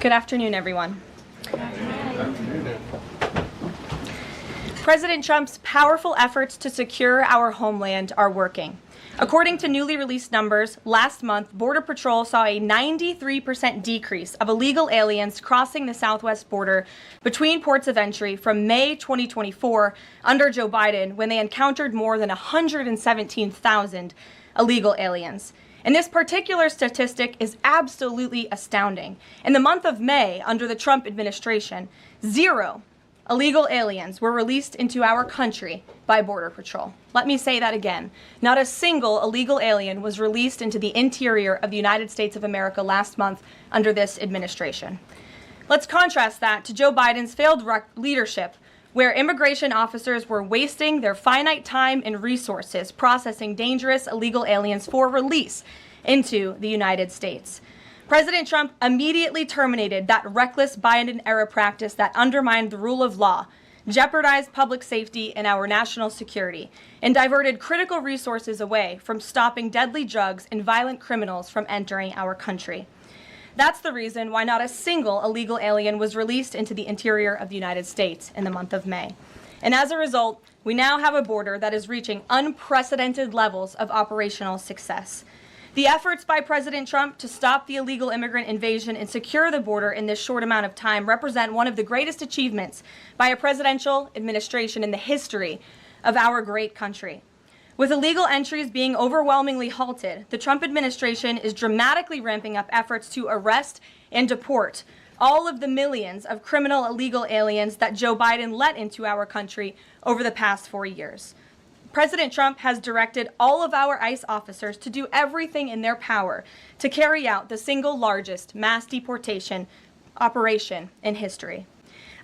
Good afternoon, everyone. President Trump's powerful efforts to secure our homeland are working. According to newly released numbers, last month, Border Patrol saw a 93% decrease of illegal aliens crossing the southwest border between ports of entry from May 2024 under Joe Biden, when they encountered more than 117,000 illegal aliens. And this particular statistic is absolutely astounding. In the month of May, under the Trump administration, 0 illegal aliens were released into our country by Border Patrol. Let me say that again. Not a single illegal alien was released into the interior of the United States of America last month under this administration. Let's contrast that to Joe Biden's failed leadership, where immigration officers were wasting their finite time and resources processing dangerous illegal aliens for release into the United States. President Trump immediately terminated that reckless Biden-era practice that undermined the rule of law, jeopardized public safety and our national security, and diverted critical resources away from stopping deadly drugs and violent criminals from entering our country. That's the reason why not a single illegal alien was released into the interior of the United States in the month of May. And as a result, we now have a border that is reaching unprecedented levels of operational success. The efforts by President Trump to stop the illegal immigrant invasion and secure the border in this short amount of time represent one of the greatest achievements by a presidential administration in the history of our great country. With illegal entries being overwhelmingly halted, the Trump administration is dramatically ramping up efforts to arrest and deport all of the millions of criminal illegal aliens that Joe Biden let into our country over the past 4 years. President Trump has directed all of our ICE officers to do everything in their power to carry out the single largest mass deportation operation in history.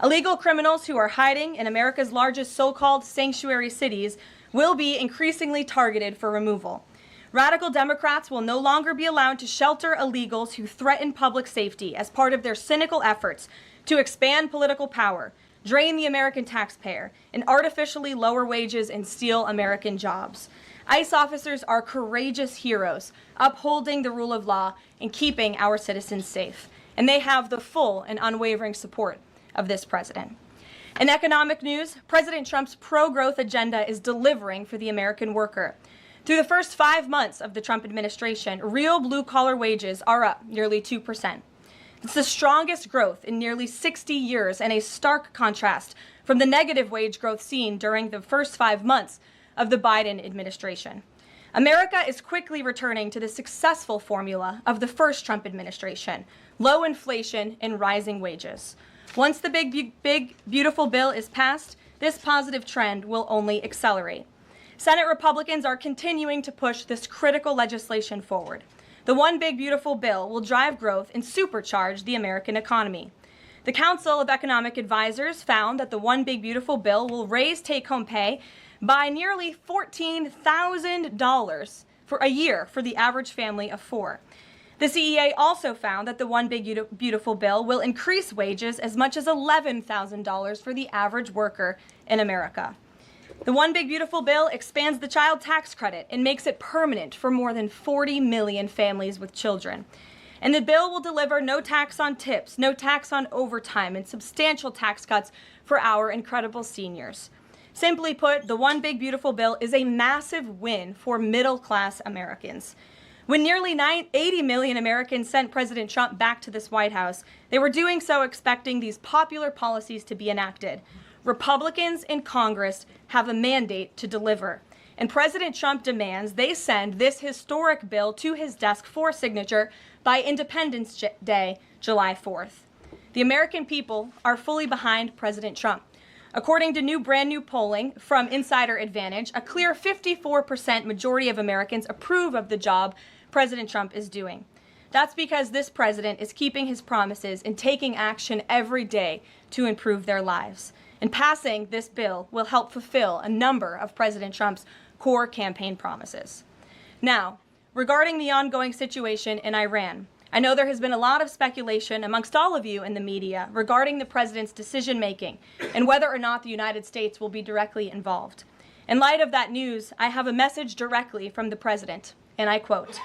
Illegal criminals who are hiding in America's largest so-called sanctuary cities will be increasingly targeted for removal. Radical Democrats will no longer be allowed to shelter illegals who threaten public safety as part of their cynical efforts to expand political power, drain the American taxpayer, and artificially lower wages and steal American jobs. ICE officers are courageous heroes, upholding the rule of law and keeping our citizens safe. And they have the full and unwavering support of this president. In economic news, President Trump's pro-growth agenda is delivering for the American worker. Through the first 5 months of the Trump administration, real blue-collar wages are up nearly 2%. It's the strongest growth in nearly 60 years, and a stark contrast from the negative wage growth seen during the first 5 months of the Biden administration. America is quickly returning to the successful formula of the first Trump administration: low inflation and rising wages. Once the big, beautiful bill is passed, this positive trend will only accelerate. Senate Republicans are continuing to push this critical legislation forward. The One Big Beautiful Bill will drive growth and supercharge the American economy. The Council of Economic Advisors found that the One Big Beautiful Bill will raise take-home pay by nearly $14,000 for a year for the average family of 4. The CEA also found that the One Big Beautiful Bill will increase wages as much as $11,000 for the average worker in America. The One Big Beautiful Bill expands the child tax credit and makes it permanent for more than 40 million families with children. And the bill will deliver no tax on tips, no tax on overtime, and substantial tax cuts for our incredible seniors. Simply put, the One Big Beautiful Bill is a massive win for middle-class Americans. When nearly 80 million Americans sent President Trump back to this White House, they were doing so expecting these popular policies to be enacted. Republicans in Congress have a mandate to deliver, and President Trump demands they send this historic bill to his desk for signature by Independence Day, July 4th. The American people are fully behind President Trump. According to brand new polling from Insider Advantage, a clear 54% majority of Americans approve of the job President Trump is doing. That's because this president is keeping his promises and taking action every day to improve their lives. And passing this bill will help fulfill a number of President Trump's core campaign promises. Now, regarding the ongoing situation in Iran, I know there has been a lot of speculation amongst all of you in the media regarding the president's decision-making and whether or not the United States will be directly involved. In light of that news, I have a message directly from the president, and I quote,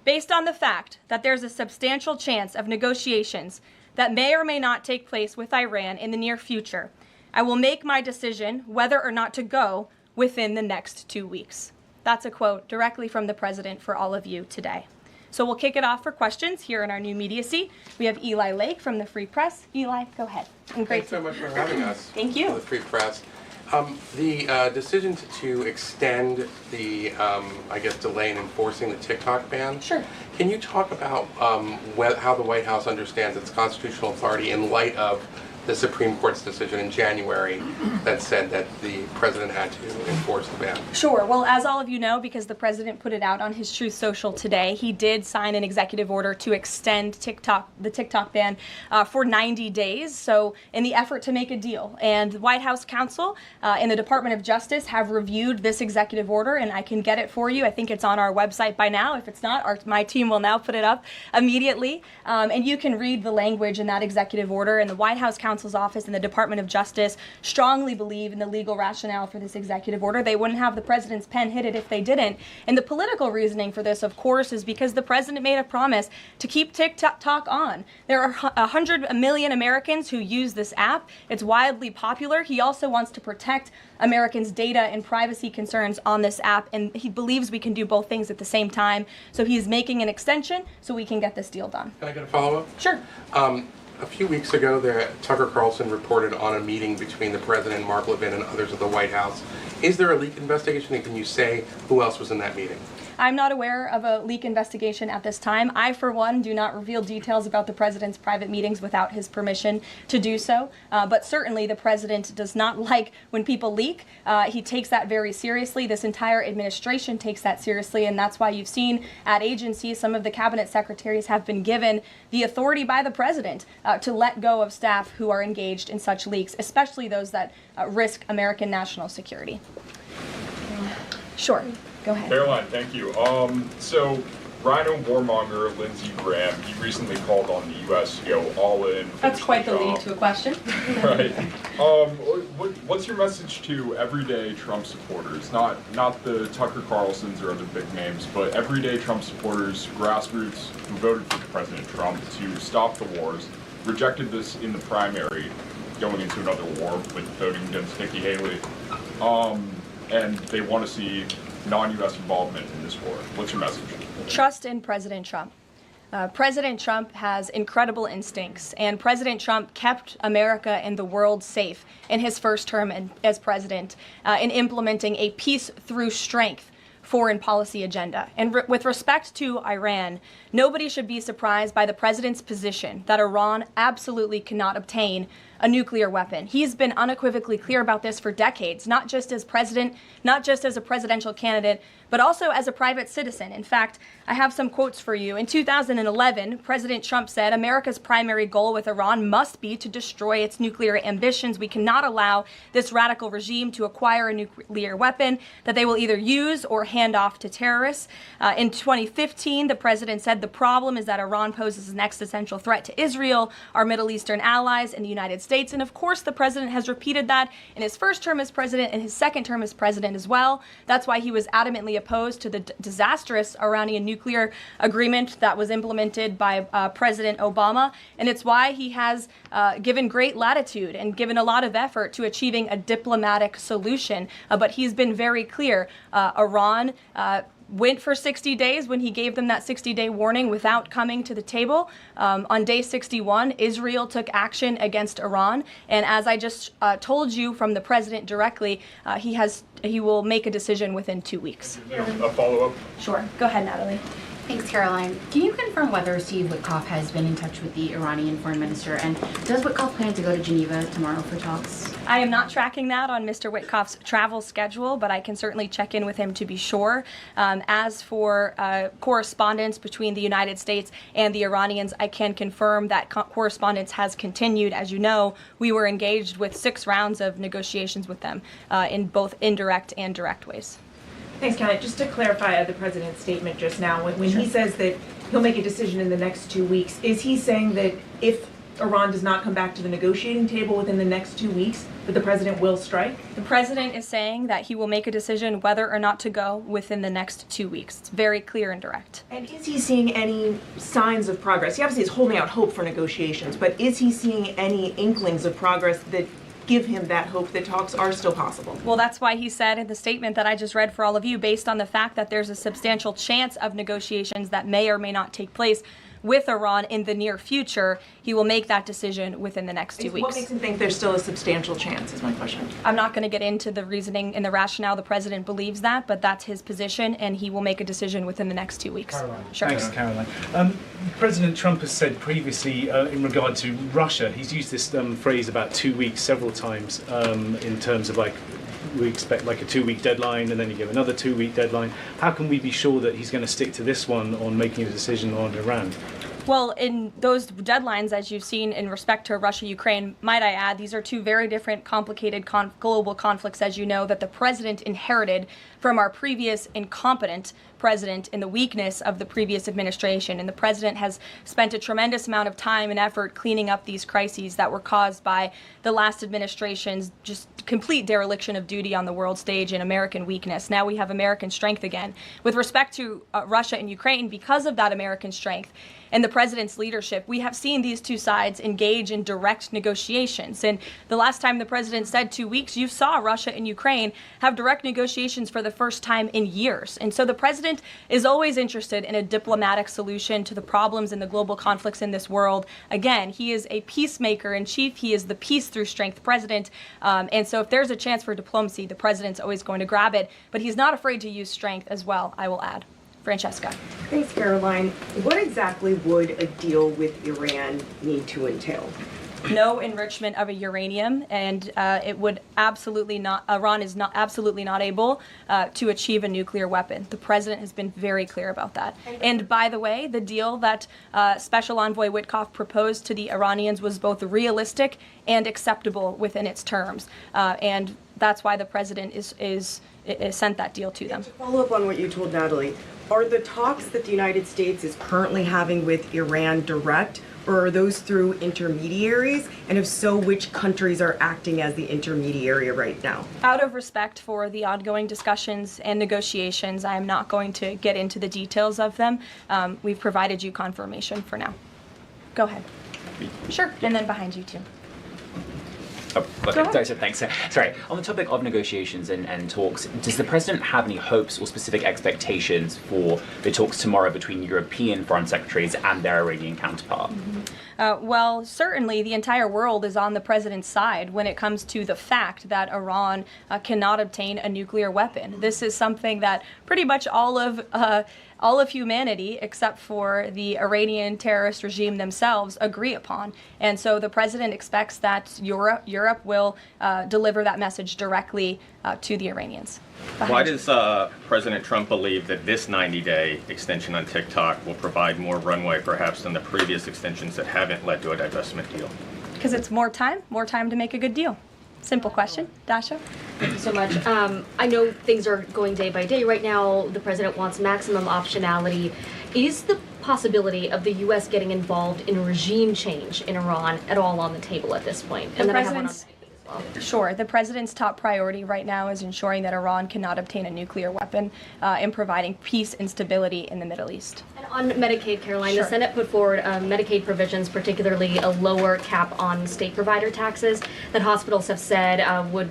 "Based on the fact that there's a substantial chance of negotiations that may or may not take place with Iran in the near future. I will make my decision whether or not to go within the next 2 weeks. That's a quote directly from the president for all of you today. So we'll kick it off for questions here in our new media seat. We have Eli Lake from the Free Press. Eli, go ahead. Thanks so much for having us. Thank you. The Free Press. The decision to extend the, delay in enforcing the TikTok ban. Sure. Can you talk about how the White House understands its constitutional authority in light of the Supreme Court's decision in January that said that the president had to enforce the ban? Sure. Well, as all of you know, because the president put it out on his Truth Social today, he did sign an executive order to extend the TikTok ban for 90 days. So in the effort to make a deal. And the White House counsel and the Department of Justice have reviewed this executive order, and I can get it for you. I think it's on our website by now. If it's not, my team will now put it up immediately. And you can read the language in that executive order. And the White House counsel's office and the Department of Justice strongly believe in the legal rationale for this executive order. They wouldn't have the president's pen hit it if they didn't. And the political reasoning for this, of course, is because the president made a promise to keep TikTok on. There are 100 million Americans who use this app. It's widely popular. He also wants to protect Americans' data and privacy concerns on this app, and he believes we can do both things at the same time. So he's making an extension so we can get this deal done. Can I get a follow-up? Sure. A few weeks ago, Tucker Carlson reported on a meeting between the president, Mark Levin, and others at the White House. Is there a leak investigation, and can you say who else was in that meeting? I'm not aware of a leak investigation at this time. I, for one, do not reveal details about the president's private meetings without his permission to do so. But certainly the president does not like when people leak. He takes that very seriously. This entire administration takes that seriously, and that's why you've seen at agencies some of the cabinet secretaries have been given the authority by the president to let go of staff who are engaged in such leaks, especially those that risk American national security. Sure. Go ahead. Caroline, thank you. So Rhino warmonger Lindsey Graham, he recently called on the U.S. to go all in. That's quite the lead to a question. Right. What's your message to everyday Trump supporters? Not the Tucker Carlsons or other big names, but everyday Trump supporters, grassroots who voted for President Trump to stop the wars, rejected this in the primary, going into another war with voting against Nikki Haley, and they want to see non-U.S. involvement in this war. What's your message? Trust in President Trump. President Trump has incredible instincts, and President Trump kept America and the world safe in his first term as president in implementing a peace through strength foreign policy agenda. And with respect to Iran, nobody should be surprised by the president's position that Iran absolutely cannot obtain a nuclear weapon. He's been unequivocally clear about this for decades, not just as president, not just as a presidential candidate, but also as a private citizen. In fact, I have some quotes for you. In 2011, President Trump said, America's primary goal with Iran must be to destroy its nuclear ambitions. We cannot allow this radical regime to acquire a nuclear weapon that they will either use or hand off to terrorists. In 2015, the president said the problem is that Iran poses an existential threat to Israel, our Middle Eastern allies, and the United States. And of course, the president has repeated that in his first term as president and his second term as president as well. That's why he was adamantly opposed to the disastrous Iranian nuclear agreement that was implemented by President Obama. And it's why he has given great latitude and given a lot of effort to achieving a diplomatic solution. But he's been very clear. Iran went for 60 days when he gave them that 60-day warning without coming to the table. On day 61, Israel took action against Iran. And as I just told you from the president directly, he will make a decision within 2 weeks. A follow-up? Sure. Go ahead, Natalie. Thanks, Caroline. Can you confirm whether Steve Witkoff has been in touch with the Iranian foreign minister, and does Witkoff plan to go to Geneva tomorrow for talks? I am not tracking that on Mr. Witkoff's travel schedule, but I can certainly check in with him to be sure. As for correspondence between the United States and the Iranians, I can confirm that correspondence has continued. As you know, we were engaged with 6 rounds of negotiations with them in both indirect and direct ways. Thanks, Kelly. Just to clarify the president's statement just now, when he says that he'll make a decision in the next 2 weeks, is he saying that if Iran does not come back to the negotiating table within the next 2 weeks, that the president will strike? The president is saying that he will make a decision whether or not to go within the next 2 weeks. It's very clear and direct. And is he seeing any signs of progress? He obviously is holding out hope for negotiations, but is he seeing any inklings of progress that give him that hope that talks are still possible? Well, that's why he said in the statement that I just read for all of you, based on the fact that there's a substantial chance of negotiations that may or may not take place with Iran in the near future, he will make that decision within the next 2 weeks. What makes him think there's still a substantial chance, is my question. I'm not going to get into the reasoning and the rationale the president believes that, but that's his position, and he will make a decision within the next 2 weeks. Caroline. Sure. Thanks, Caroline. President Trump has said previously in regard to Russia, he's used this phrase about 2 weeks several times in terms of like, we expect like a 2-week deadline and then you give another 2-week deadline. How can we be sure that he's going to stick to this one on making a decision on Iran? Well, in those deadlines, as you've seen in respect to Russia-Ukraine, might I add, these are two very different, complicated global conflicts, as you know, that the president inherited from our previous incompetent president in the weakness of the previous administration. And the president has spent a tremendous amount of time and effort cleaning up these crises that were caused by the last administration's just complete dereliction of duty on the world stage and American weakness. Now we have American strength again. With respect to Russia and Ukraine, because of that American strength and the president's leadership, we have seen these two sides engage in direct negotiations. And the last time the president said 2 weeks, you saw Russia and Ukraine have direct negotiations for the first time in years. And so the president is always interested in a diplomatic solution to the problems and the global conflicts in this world. Again, he is a peacemaker in chief. He is the peace through strength president. And so if there's a chance for diplomacy, the president's always going to grab it. But he's not afraid to use strength as well, I will add. Francesca. Thanks, Caroline. What exactly would a deal with Iran need to entail? No enrichment of a uranium, and it would absolutely not. Iran is not absolutely not able to achieve a nuclear weapon. The president has been very clear about that. And by the way, the deal that Special Envoy Witkoff proposed to the Iranians was both realistic and acceptable within its terms, and that's why the president is sent that deal to them. To follow up on what you told Natalie, are the talks that the United States is currently having with Iran direct, or are those through intermediaries? And if so, which countries are acting as the intermediary right now? Out of respect for the ongoing discussions and negotiations, I am not going to get into the details of them. We've provided you confirmation for now. Go ahead. Sure, and then behind you too. Okay, thanks. Sorry, on the topic of negotiations and talks, does the president have any hopes or specific expectations for the talks tomorrow between European foreign secretaries and their Iranian counterpart? Well, certainly the entire world is on the president's side when it comes to the fact that Iran cannot obtain a nuclear weapon. This is something that pretty much all of humanity, except for the Iranian terrorist regime themselves, agree upon. And so the president expects that Europe will deliver that message directly to the Iranians. Why does President Trump believe that this 90-day extension on TikTok will provide more runway perhaps than the previous extensions that haven't led to a divestment deal? Because it's more time to make a good deal. Simple question. Dasha? Thank you so much. I know things are going day by day right now. The president wants maximum optionality. Is the possibility of the U.S. getting involved in regime change in Iran at all on the table at this point? And then I have one on well. Sure. The president's top priority right now is ensuring that Iran cannot obtain a nuclear weapon and providing peace and stability in the Middle East. And on Medicaid, Caroline, Sure. The Senate put forward Medicaid provisions, particularly a lower cap on state provider taxes that hospitals have said would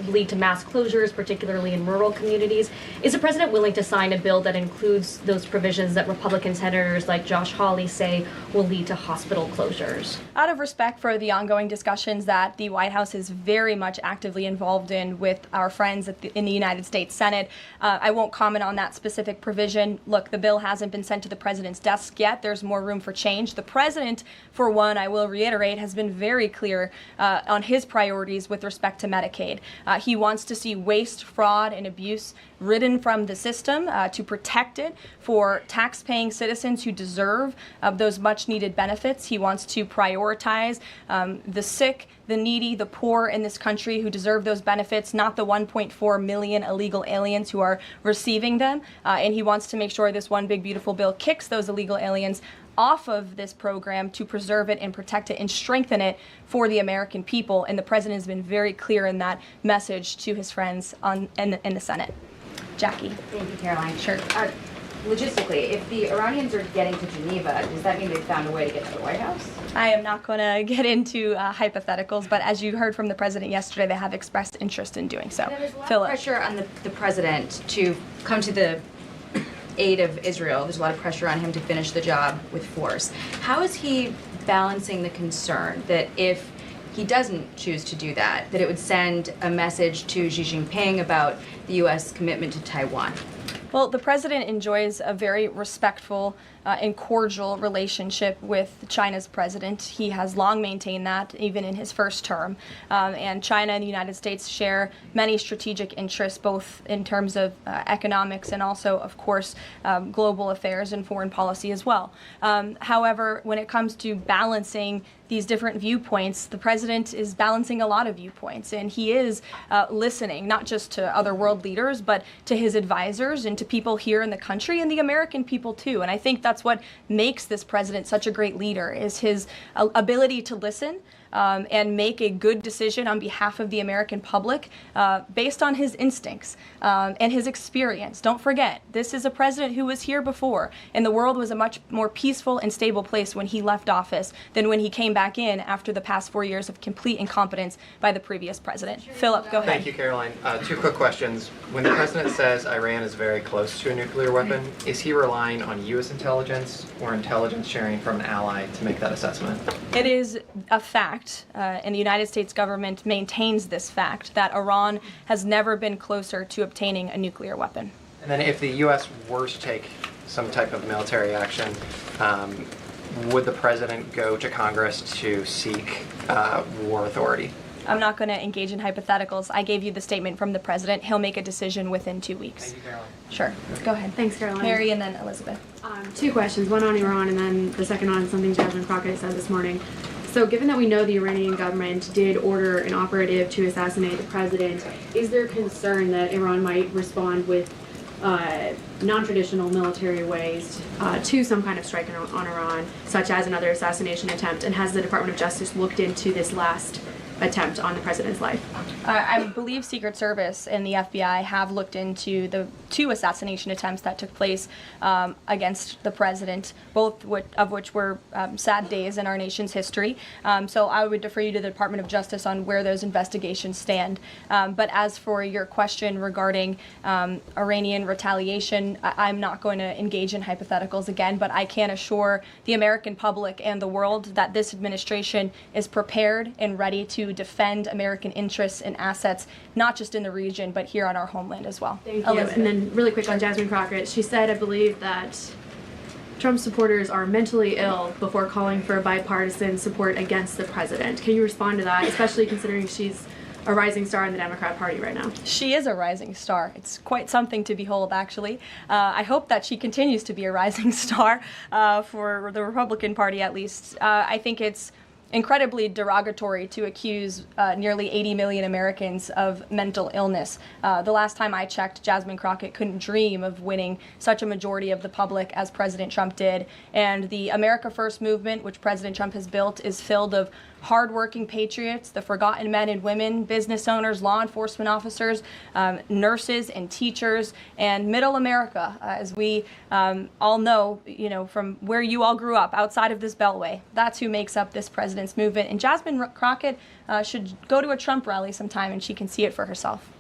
lead to mass closures, particularly in rural communities. Is the president willing to sign a bill that includes those provisions that Republican senators like Josh Hawley say will lead to hospital closures? Out of respect for the ongoing discussions that the White House is very much actively involved in with our friends in the United States Senate, I won't comment on that specific provision. Look, the bill hasn't been sent to the president's desk yet. There's more room for change. The president, for one, I will reiterate, has been very clear on his priorities with respect to Medicaid. He wants to see waste, fraud, and abuse ridden from the system to protect it for tax-paying citizens who deserve those much-needed benefits. He wants to prioritize the sick, the needy, the poor in this country who deserve those benefits, not the 1.4 million illegal aliens who are receiving them. And he wants to make sure this one big beautiful bill kicks those illegal aliens off of this program to preserve it and protect it and strengthen it for the American people. And the president has been very clear in that message to his friends in the Senate. Jackie. Thank you, Caroline. Sure. Logistically, if the Iranians are getting to Geneva, does that mean they've found a way to get to the White House? I am not going to get into hypotheticals, but as you heard from the president yesterday, they have expressed interest in doing so. There's a lot of Philip. pressure on the president to come to the aid of Israel. There's a lot of pressure on him to finish the job with force. How is he balancing the concern that if he doesn't choose to do that, that it would send a message to Xi Jinping about the U.S. commitment to Taiwan? Well, the president enjoys a very respectful and cordial relationship with China's president. He has long maintained that, even in his first term. And China and the United States share many strategic interests, both in terms of economics and also, of course, global affairs and foreign policy as well. However, when it comes to balancing these different viewpoints, the president is balancing a lot of viewpoints, and he is listening not just to other world leaders, but to his advisors and to people here in the country and the American people too. And I think that's what makes this president such a great leader, is his ability to listen and make a good decision on behalf of the American public based on his instincts and his experience. Don't forget, this is a president who was here before, and the world was a much more peaceful and stable place when he left office than when he came back in after the past 4 years of complete incompetence by the previous president. Philip, go ahead. Thank you, Caroline. Two quick questions. When the president says Iran is very close to a nuclear weapon, is he relying on U.S. intelligence or intelligence sharing from an ally to make that assessment? It is a fact, and the United States government maintains this fact, that Iran has never been closer to obtaining a nuclear weapon. And then if the U.S. were to take some type of military action, would the president go to Congress to seek war authority? I'm not going to engage in hypotheticals. I gave you the statement from the president. He'll make a decision within 2 weeks. Thank you, Caroline. Sure. Go ahead. Thanks, Caroline. Mary and then Elizabeth. Two questions, one on Iran and then the second on something Jasmine Crockett said this morning. So given that we know the Iranian government did order an operative to assassinate the president, is there concern that Iran might respond with non-traditional military ways to some kind of strike on Iran, such as another assassination attempt? And has the Department of Justice looked into this last attempt on the president's life? I believe Secret Service and the FBI have looked into the 2 assassination attempts that took place against the president, both of which were sad days in our nation's history. So I would defer you to the Department of Justice on where those investigations stand. But as for your question regarding Iranian retaliation, I'm not going to engage in hypotheticals again, but I can assure the American public and the world that this administration is prepared and ready to defend American interests and assets, not just in the region, but here on our homeland as well. Thank you. And then really quick on Jasmine Crockett, she said, I believe, that Trump supporters are mentally ill before calling for bipartisan support against the president. Can you respond to that, especially considering she's a rising star in the Democrat Party right now? She is a rising star. It's quite something to behold, actually. I hope that she continues to be a rising star for the Republican Party, at least. I think it's incredibly derogatory to accuse nearly 80 million Americans of mental illness. The last time I checked, Jasmine Crockett couldn't dream of winning such a majority of the public as President Trump did. And the America First movement, which President Trump has built, is filled of hardworking patriots, the forgotten men and women, business owners, law enforcement officers, nurses and teachers, and middle America, as we all know, from where you all grew up, outside of this beltway. That's who makes up this president's movement. And Jasmine Crockett should go to a Trump rally sometime and she can see it for herself.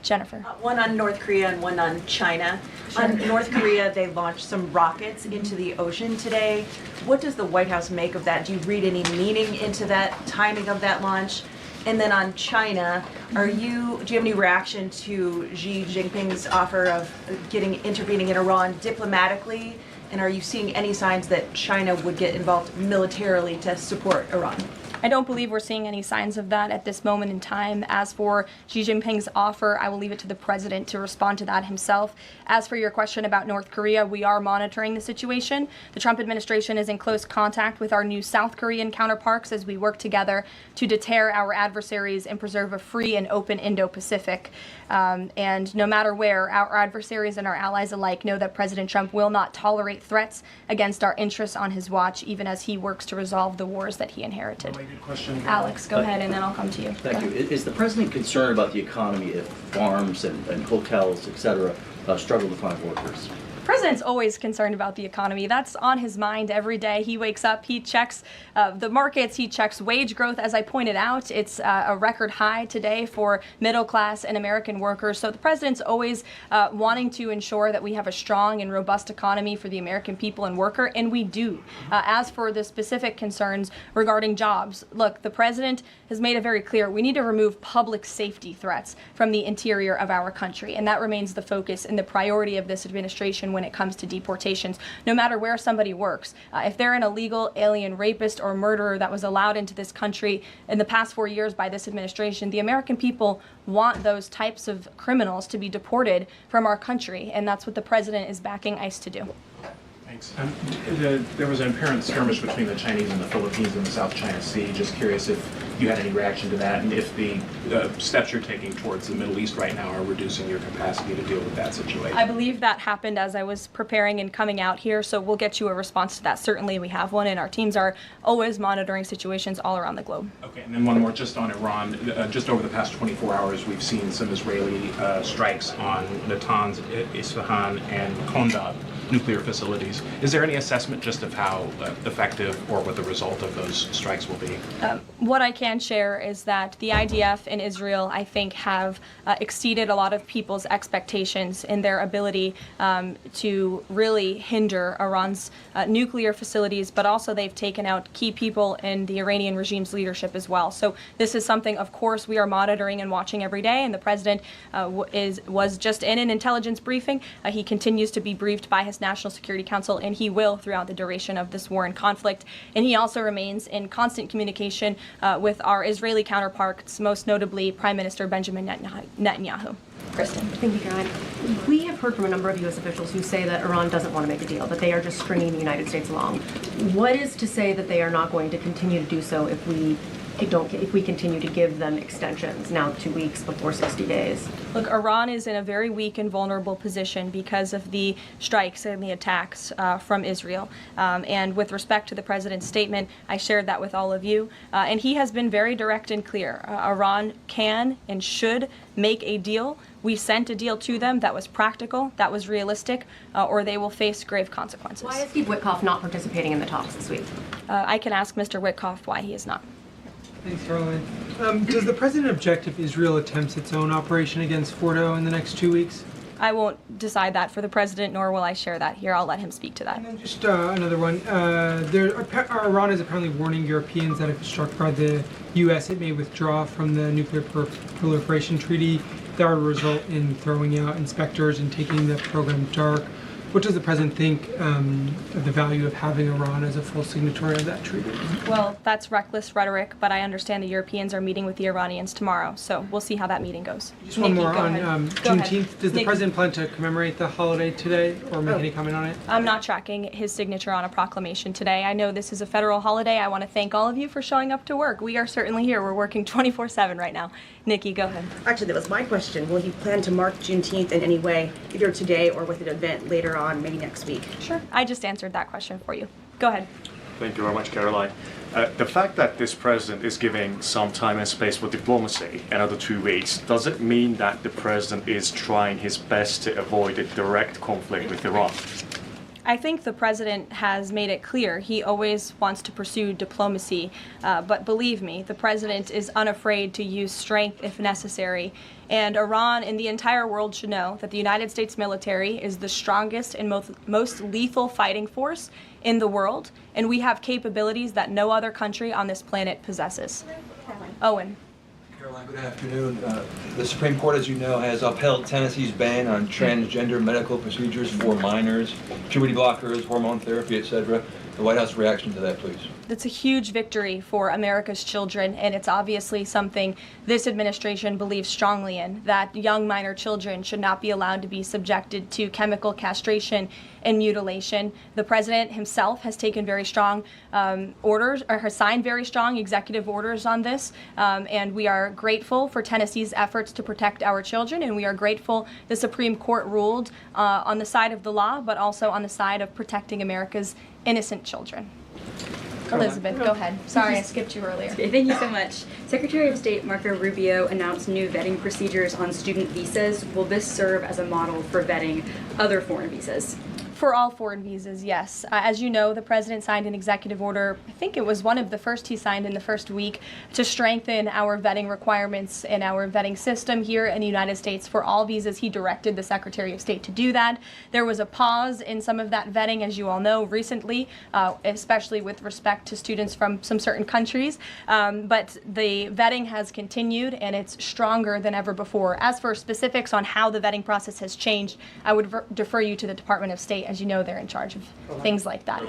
Jennifer. One on North Korea and one on China. Sure. On North Korea, they launched some rockets into the ocean today. What does the White House make of that? Do you read any meaning into that timing of that launch? And then on China, do you have any reaction to Xi Jinping's offer of intervening in Iran diplomatically? And are you seeing any signs that China would get involved militarily to support Iran? I don't believe we're seeing any signs of that at this moment in time. As for Xi Jinping's offer, I will leave it to the president to respond to that himself. As for your question about North Korea, we are monitoring the situation. The Trump administration is in close contact with our new South Korean counterparts as we work together to deter our adversaries and preserve a free and open Indo-Pacific. And no matter where, our adversaries and our allies alike know that President Trump will not tolerate threats against our interests on his watch, even as he works to resolve the wars that he inherited. Alex, go ahead, and then I'll come to you. Thank you. Is the president concerned about the economy if farms and hotels, et cetera, struggle to find workers? The president's always concerned about the economy. That's on his mind every day. He wakes up, he checks the markets, he checks wage growth. As I pointed out, it's a record high today for middle class and American workers. So the president's always wanting to ensure that we have a strong and robust economy for the American people and worker, and we do. As for the specific concerns regarding jobs, look, the president has made it very clear we need to remove public safety threats from the interior of our country, and that remains the focus and the priority of this administration when it comes to deportations, no matter where somebody works. If they're an illegal alien rapist or murderer that was allowed into this country in the past 4 years by this administration, the American people want those types of criminals to be deported from our country, and that's what the president is backing ICE to do. Thanks. There was an apparent skirmish between the Chinese and the Philippines in the South China Sea. Just curious if you had any reaction to that, and if the steps you're taking towards the Middle East right now are reducing your capacity to deal with that situation. I believe that happened as I was preparing and coming out here, so we'll get you a response to that. Certainly we have one, and our teams are always monitoring situations all around the globe. Okay, and then one more just on Iran. Just over the past 24 hours, we've seen some Israeli strikes on Natanz, Isfahan, and Kondab nuclear facilities. Is there any assessment just of how effective or what the result of those strikes will be? What I can share is that the IDF and Israel, I think, have exceeded a lot of people's expectations in their ability to really hinder Iran's nuclear facilities, but also they've taken out key people in the Iranian regime's leadership as well. So this is something, of course, we are monitoring and watching every day, and the president was just in an intelligence briefing. He continues to be briefed by his National Security Council, and he will throughout the duration of this war and conflict. And he also remains in constant communication with our Israeli counterparts, most notably Prime Minister Benjamin Netanyahu. Kristen. Thank you, Caroline. We have heard from a number of U.S. officials who say that Iran doesn't want to make a deal, that they are just stringing the United States along. What is to say that they are not going to continue to do so if we continue to give them extensions, now 2 weeks before 60 days? Look, Iran is in a very weak and vulnerable position because of the strikes and the attacks from Israel. And with respect to the president's statement, I shared that with all of you. And he has been very direct and clear. Iran can and should make a deal. We sent a deal to them that was practical, that was realistic, or they will face grave consequences. Why is Steve Witkoff not participating in the talks this week? I can ask Mr. Witkoff why he is not. Thanks, Caroline. Does the president object if Israel attempts its own operation against Fordo in the next 2 weeks? I won't decide that for the president, nor will I share that here. I'll let him speak to that. And then just another one. Iran is apparently warning Europeans that if struck by the U.S., it may withdraw from the nuclear proliferation treaty. That would result in throwing out inspectors and taking the program dark. What does the president think of the value of having Iran as a full signatory of that treaty? Well, that's reckless rhetoric, but I understand the Europeans are meeting with the Iranians tomorrow, so we'll see how that meeting goes. Just one more on Juneteenth. Does the president plan to commemorate the holiday today or make any comment on it? I'm not tracking his signature on a proclamation today. I know this is a federal holiday. I want to thank all of you for showing up to work. We are certainly here. We're working 24/7 right now. Nikki, go ahead. Actually, that was my question. Will he plan to mark Juneteenth in any way, either today or with an event later on, maybe next week? Sure. I just answered that question for you. Go ahead. Thank you very much, Caroline. The fact that this president is giving some time and space for diplomacy, another 2 weeks, does it mean that the president is trying his best to avoid a direct conflict with Iran? I think the president has made it clear he always wants to pursue diplomacy, but believe me, the president is unafraid to use strength if necessary. And Iran and the entire world should know that the United States military is the strongest and most lethal fighting force in the world, and we have capabilities that no other country on this planet possesses. Owen. Caroline, good afternoon. The Supreme Court, as you know, has upheld Tennessee's ban on transgender medical procedures for minors, puberty blockers, hormone therapy, etc. The White House reaction to that, please. It's a huge victory for America's children, and it's obviously something this administration believes strongly in, that young minor children should not be allowed to be subjected to chemical castration and mutilation. The president himself has taken very strong orders, or has signed very strong executive orders on this, and we are grateful for Tennessee's efforts to protect our children, and we are grateful the Supreme Court ruled on the side of the law, but also on the side of protecting America's innocent children. Elizabeth, go ahead. Sorry, I skipped you earlier. Okay, thank you so much. Secretary of State Marco Rubio announced new vetting procedures on student visas. Will this serve as a model for vetting other foreign visas? For all foreign visas, yes. As you know, the president signed an executive order, I think it was one of the first he signed in the first week, to strengthen our vetting requirements and our vetting system here in the United States for all visas. He directed the Secretary of State to do that. There was a pause in some of that vetting, as you all know, recently, especially with respect to students from some certain countries. But the vetting has continued, and it's stronger than ever before. As for specifics on how the vetting process has changed, I would defer you to the Department of State. As you know, they're in charge of things like that.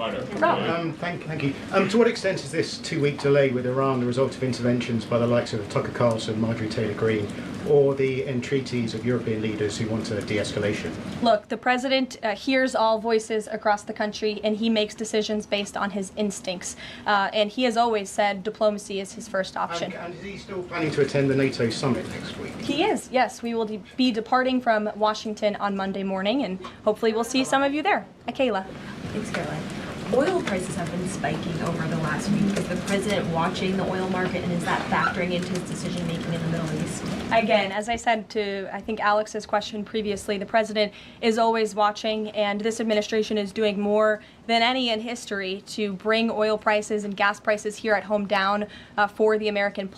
Thank you. To what extent is this 2-week delay with Iran the result of interventions by the likes of Tucker Carlson, Marjorie Taylor Greene, or the entreaties of European leaders who want a de-escalation? Look, the president hears all voices across the country, and he makes decisions based on his instincts. And he has always said diplomacy is his first option. And is he still planning to attend the NATO summit next week? He is, yes. We will be departing from Washington on Monday morning, and hopefully we'll see some of you there. Kayla. Thanks, Caroline. Oil prices have been spiking over the last week. Is the president watching the oil market, and is that factoring into his decision-making in the Middle East? Again, as I said to, I think, Alex's question previously, the president is always watching, and this administration is doing more than any in history to bring oil prices and gas prices here at home down for the American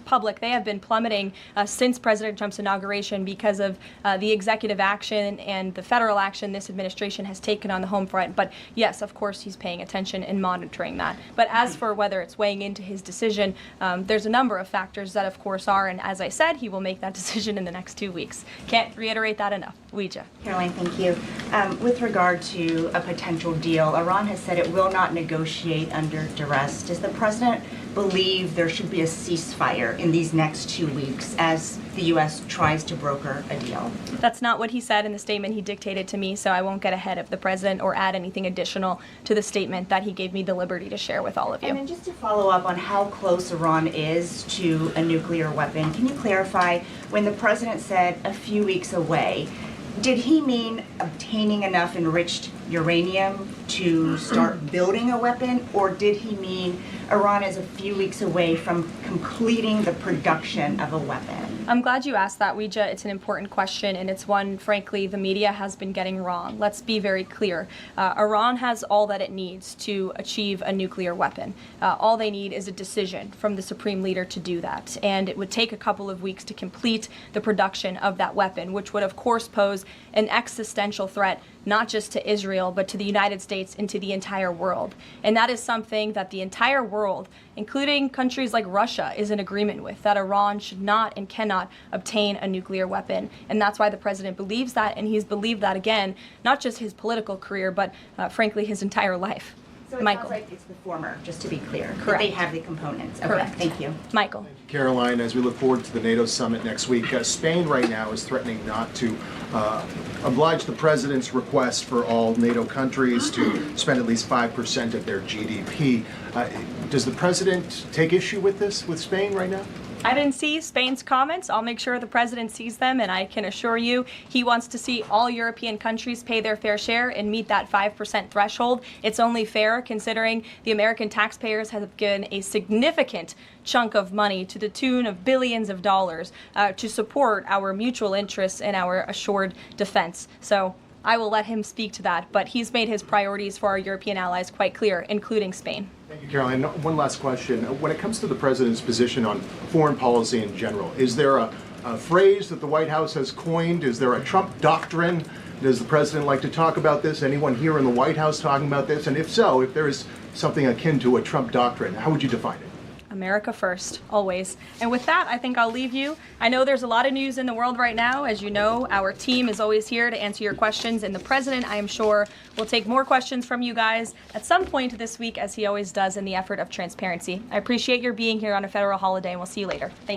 public. They have been plummeting since President Trump's inauguration because of the executive action and the federal action this administration has taken on the home front. But yes, of course, he's paying attention and monitoring that. But as for whether it's weighing into his decision, there's a number of factors that, of course, are, and as I said, he will make that decision in the next 2 weeks. Can't reiterate that enough. Ouija. Caroline, thank you. With regard to a potential deal, Iran has said it will not negotiate under duress. Does the president believe there should be a ceasefire in these next 2 weeks as the U.S. tries to broker a deal? That's not what he said in the statement he dictated to me, so I won't get ahead of the president or add anything additional to the statement that he gave me the liberty to share with all of you. And then just to follow up on how close Iran is to a nuclear weapon, can you clarify, when the president said a few weeks away, did he mean obtaining enough enriched uranium to start building a weapon, or did he mean Iran is a few weeks away from completing the production of a weapon? I'm glad you asked that, Ouija. It's an important question, and it's one, frankly, the media has been getting wrong. Let's be very clear. Iran has all that it needs to achieve a nuclear weapon. All they need is a decision from the supreme leader to do that, and it would take a couple of weeks to complete the production of that weapon, which would, of course, pose an existential threat not just to Israel, but to the United States and to the entire world. And that is something that the entire world, including countries like Russia, is in agreement with, that Iran should not and cannot obtain a nuclear weapon. And that's why the president believes that, and he's believed that, again, not just his political career, but frankly, his entire life. So it sounds like it's the former, just to be clear. Correct. They have the components. Okay, Correct. thank you. Michael. Caroline, as we look forward to the NATO summit next week, Spain right now is threatening not to oblige the president's request for all NATO countries to spend at least 5% of their GDP. Does the president take issue with this, with Spain right now? I didn't see Spain's comments. I'll make sure the president sees them, and I can assure you he wants to see all European countries pay their fair share and meet that 5% threshold. It's only fair considering the American taxpayers have given a significant chunk of money to the tune of billions of dollars to support our mutual interests and our assured defense. So I will let him speak to that, but he's made his priorities for our European allies quite clear, including Spain. Thank you, Caroline. One last question. When it comes to the president's position on foreign policy in general, is there a phrase that the White House has coined? Is there a Trump doctrine? Does the president like to talk about this? Anyone here in the White House talking about this? And if so, if there is something akin to a Trump doctrine, how would you define it? America first, always. And with that, I think I'll leave you. I know there's a lot of news in the world right now. As you know, our team is always here to answer your questions, and the president, I am sure, will take more questions from you guys at some point this week, as he always does, in the effort of transparency. I appreciate your being here on a federal holiday, and we'll see you later. Thank you.